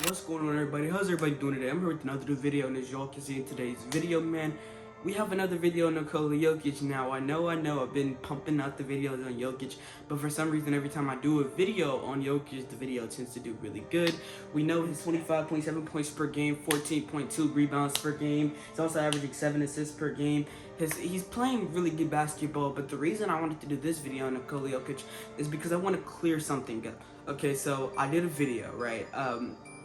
What's going on, everybody? How's everybody doing today? I'm here with another video, and as y'all can see in today's video, man, we have another video on Nikola Jokic. Now, I know I've been pumping out the videos on Jokic, but for some reason, every time I do a video on Jokic, the video tends to do really good. We know his 25.7 points per game, 14.2 rebounds per game. He's also averaging 7 assists per game. He's playing really good basketball, but the reason I wanted to do this video on Nikola Jokic is because I want to clear something up. Okay, so I did a video, right?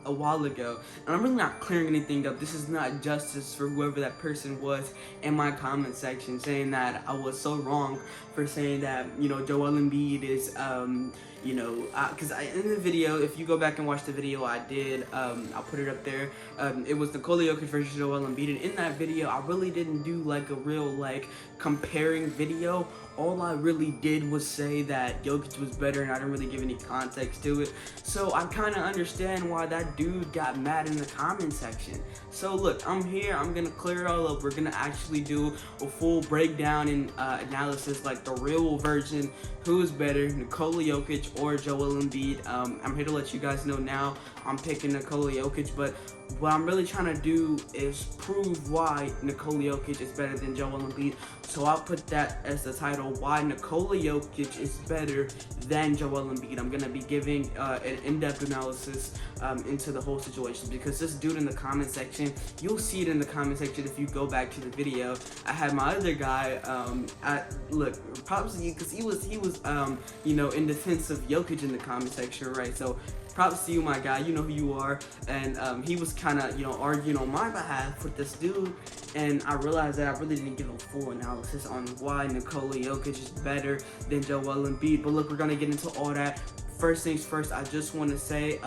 A while ago, and I'm really not clearing anything up. This is not justice for whoever that person was in my comment section, saying that I was so wrong for saying that, you know, Joel Embiid is, because in the video, if you go back and watch the video I did, I'll put it up there. It was Nikola Jokic versus Joel Embiid, and in that video, I really didn't do like a real like comparing video. All I really did was say that Jokic was better, and I didn't really give any context to it. So I kind of understand why that dude got mad in the comment section. So look, I'm here. I'm gonna clear it all up. We're gonna actually do a full breakdown and analysis, like the real version. Who is better, Nikola Jokic or Joel Embiid? I'm here to let you guys know now. I'm picking Nikola Jokic, but what I'm really trying to do is prove why Nikola Jokic is better than Joel Embiid. So I'll put that as the title, why Nikola Jokic is better than Joel Embiid. I'm going to be giving an in-depth analysis into the whole situation, because this dude in the comment section, you'll see it in the comment section if you go back to the video. I had my other guy, look, props to you, because he was in defense of Jokic in the comment section, right? So props to you, my guy. You know who you are. And he was kind of, arguing on my behalf with this dude. And I realized that I really didn't give a full analysis on why Nikola Jokic is better than Joel Embiid. But look, we're going to get into all that. First things first, I just want to say,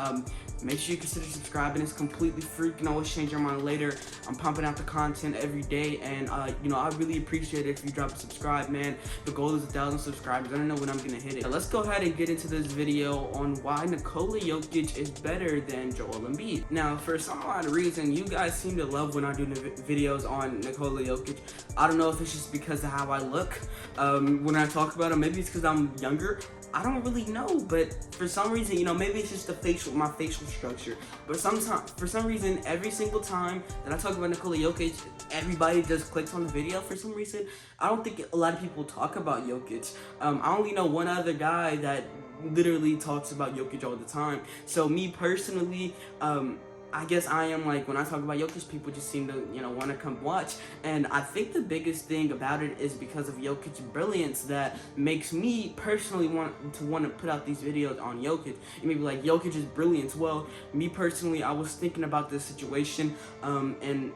make sure you consider subscribing. It's completely free. You can always change your mind later. I'm pumping out the content every day, and I really appreciate it if you drop a subscribe, man. The goal is 1,000 subscribers. I don't know when I'm gonna hit it. Now, let's go ahead and get into this video on why Nikola Jokic is better than Joel Embiid. Now, for some odd reason, you guys seem to love when I do videos on Nikola Jokic. I don't know if it's just because of how I look when I talk about him. Maybe it's because I'm younger. I don't really know, but for some reason, maybe it's just my facial structure. But sometimes, for some reason, every single time that I talk about Nikola Jokic, everybody just clicks on the video for some reason. I don't think a lot of people talk about Jokic. I only know one other guy that literally talks about Jokic all the time. So me personally, I guess I am like, when I talk about Jokic, people just seem to, want to come watch. And I think the biggest thing about it is because of Jokic's brilliance that makes me personally want to put out these videos on Jokic. You may be like, Jokic's brilliance. Well, me personally, I was thinking about this situation, and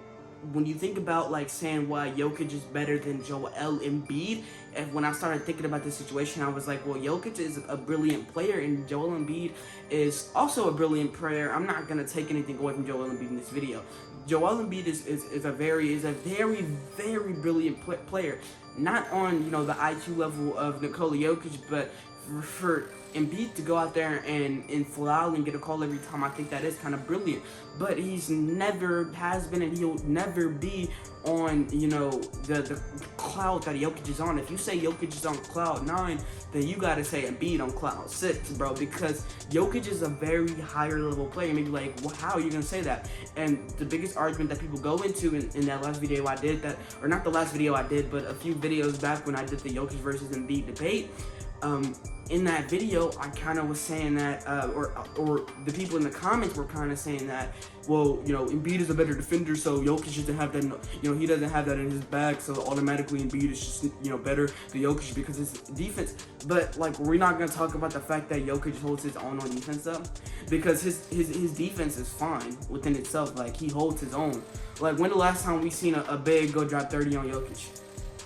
when you think about like saying why Jokic is better than Joel Embiid, and when I started thinking about this situation, I was like, well, Jokic is a brilliant player, and Joel Embiid is also a brilliant player. I'm not gonna take anything away from Joel Embiid in this video. Joel Embiid is a very, very brilliant player. Not on the IQ level of Nikola Jokic, but for Embiid to go out there and fly out and get a call every time, I think that is kind of brilliant. But he's never has been, and he'll never be on the cloud that Jokic is on. If you say Jokic is on cloud 9, then you gotta say Embiid on cloud 6, bro, because Jokic is a very higher level player. Maybe like, well, how are you gonna say that? And the biggest argument that people go into in that last video I did, or not the last video I did, but a few videos back when I did the Jokic versus Embiid debate, in that video, I kind of was saying that, or the people in the comments were kind of saying that, well, Embiid is a better defender, so Jokic doesn't have that, he doesn't have that in his bag, so automatically Embiid is just, better than Jokic because his defense. But like, we're not gonna talk about the fact that Jokic holds his own on defense though, because his defense is fine within itself. Like, he holds his own. Like, when the last time we seen a big go drop 30 on Jokic?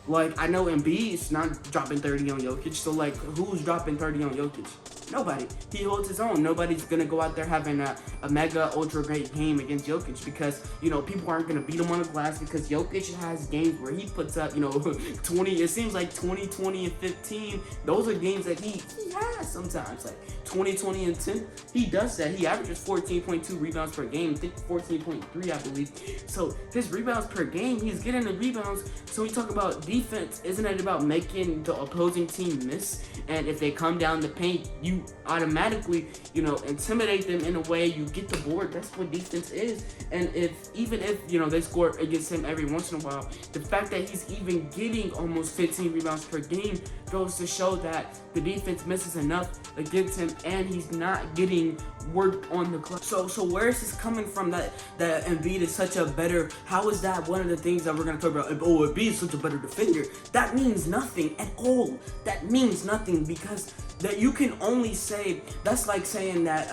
Like, I know Embiid's not dropping 30 on Jokic, so like, who's dropping 30 on Jokic? Nobody. He holds his own. Nobody's gonna go out there having a mega ultra great game against Jokic, because people aren't gonna beat him on the glass, because Jokic has games where he puts up 20. It seems like 20, 20, and 15. Those are games that he has sometimes, like 20, 20, and 10. He does that. He averages 14.2 rebounds per game. I think 14.3, I believe. So his rebounds per game, he's getting the rebounds. So we talk about defense. Isn't it about making the opposing team miss? And if they come down the paint, you you automatically, intimidate them in a way. You get the board. That's what defense is. And even if they score against him every once in a while, the fact that he's even getting almost 15 rebounds per game goes to show that the defense misses enough against him, and he's not getting work on the clock. So where is this coming from that Embiid is such a better? How is that one of the things that we're gonna talk about? Oh, Embiid is such a better defender. That means nothing at all. That means nothing, because that you can only say, that's like saying that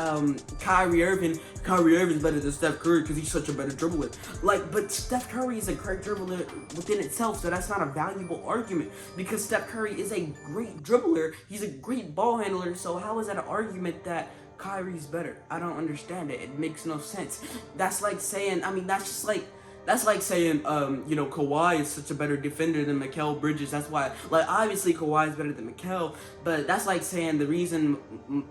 Kyrie Irving is better than Steph Curry because he's such a better dribbler. But Steph Curry is a great dribbler within itself, so that's not a valuable argument, because Steph Curry is a great dribbler. He's a great ball handler. So how is that an argument that Kyrie's better? I don't understand it. It makes no sense. That's like saying, that's like saying, Kawhi is such a better defender than Mikal Bridges. That's why, obviously Kawhi is better than Mikal, but that's like saying the reason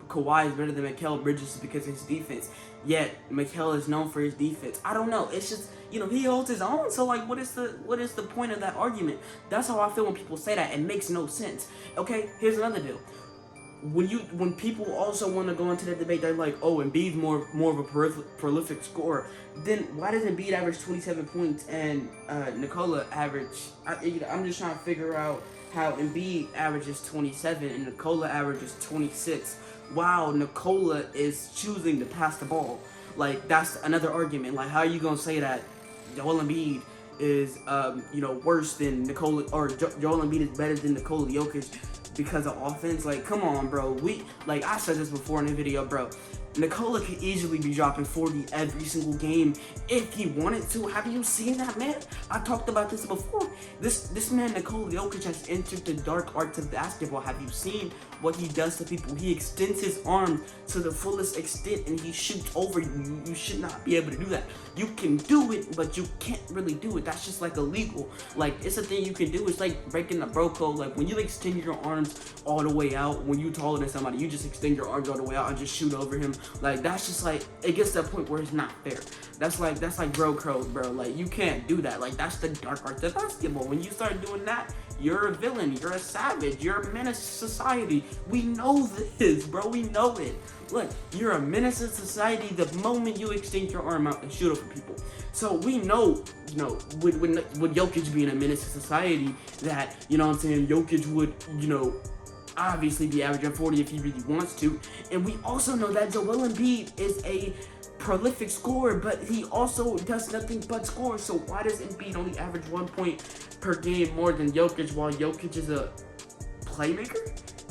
Kawhi is better than Mikal Bridges is because of his defense. Yet Mikal is known for his defense. I don't know. It's just, he holds his own. So what is the point of that argument? That's how I feel when people say that. It makes no sense. Okay, here's another deal. When people also want to go into that debate, they're like, oh, Embiid's more of a prolific scorer. Then why does Embiid average 27 points and Nikola average? I'm just trying to figure out how Embiid averages 27 and Nikola averages 26. Wow, Nikola is choosing to pass the ball. That's another argument. How are you gonna say that Joel Embiid is worse than Nikola, or Joel Embiid is better than Nikola Jokic because of offense? Come on, bro. I said this before in the video, bro. Nikola could easily be dropping 40 every single game if he wanted to. Have you seen that, man? I talked about this before. This man, Nikola Jokic, has entered the dark arts of basketball. Have you seen what he does to people? He extends his arm to the fullest extent and he shoots over you. You should not be able to do that. You can do it, but you can't really do it. That's just illegal. It's a thing you can do. It's like breaking the bro code. When you extend your arms all the way out, when you taller than somebody, you just extend your arms all the way out and just shoot over him. That's just it gets to a point where it's not fair. That's like bro code, bro. You can't do that. That's the dark art of basketball. When you start doing that, you're a villain. You're a savage. You're a menace to society. We know this, bro. We know it. Look, you're a menace to society the moment you extend your arm out and shoot over people. So we know, with Jokic being a menace to society, that, Jokic would, obviously be averaging 40 if he really wants to. And we also know that Joel Embiid is a prolific scorer, but he also does nothing but score. So why does Embiid only average 1 point per game more than Jokic, while Jokic is a playmaker?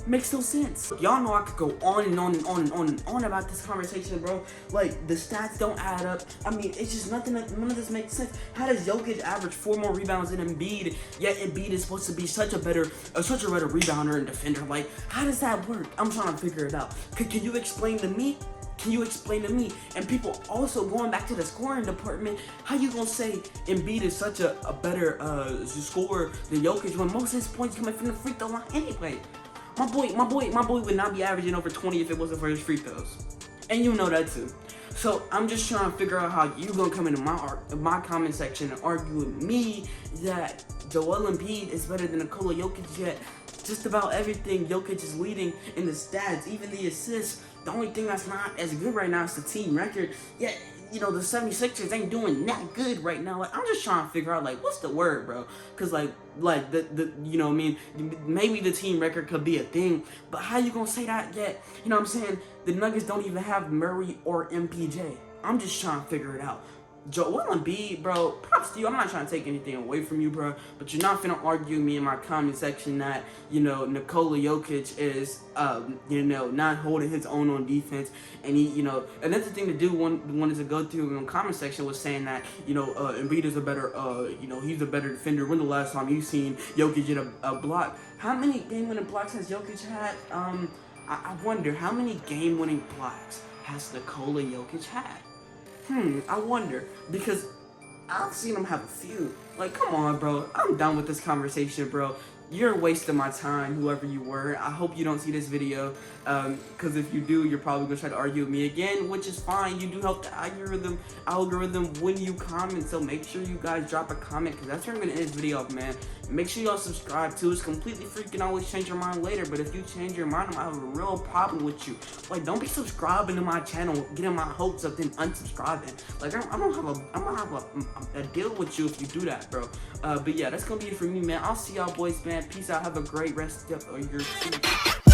Makes no sense. Y'all know I could go on and on and on and on and on about this conversation, bro. The stats don't add up. It's just nothing. None of this makes sense. How does Jokic average 4 more rebounds than Embiid, yet Embiid is supposed to be such a better rebounder and defender? How does that work? I'm trying to figure it out. Can you explain to me? Can you explain to me? And people also going back to the scoring department, how you gonna say Embiid is such a better scorer than Jokic when most of his points coming from the free throw line anyway? My boy would not be averaging over 20 if it wasn't for his free throws. And you know that too. So I'm just trying to figure out how you gonna come into my comment section and argue with me that Joel Embiid is better than Nikola Jokic, yet just about everything Jokic is leading in the stats, even the assists. The only thing that's not as good right now is the team record. Yet, the 76ers ain't doing that good right now. I'm just trying to figure out, what's the word, bro? Because, maybe the team record could be a thing, but how you gonna say that yet? The Nuggets don't even have Murray or MPJ. I'm just trying to figure it out. Joel Embiid, bro, props to you. I'm not trying to take anything away from you, bro, but you're not finna argue with me in my comment section that, Nikola Jokic is, not holding his own on defense. And he, another thing to do, wanted to go through in the comment section was saying that, Embiid is a better, he's a better defender. When the last time you seen Jokic get a block? How many game-winning blocks has Jokic had? I wonder, how many game-winning blocks has Nikola Jokic had? I wonder, because I've seen him have a few. Come on, bro. I'm done with this conversation, bro. you're a waste of my time, whoever you were. I hope you don't see this video, because if you do, you're probably gonna try to argue with me again, which is fine. You do help the algorithm when you comment, so make sure you guys drop a comment, because that's where I'm gonna end this video off, man. Make sure y'all subscribe too. It's completely free. You can always change your mind later, but if you change your mind, I'm gonna have a real problem with you. Like, don't be subscribing to my channel, getting my hopes up, then unsubscribing. Like, I'm gonna have a deal with you if you do that, bro. But yeah, that's gonna be it for me, man. I'll see y'all boys, man. Peace out. Have a great rest of your week.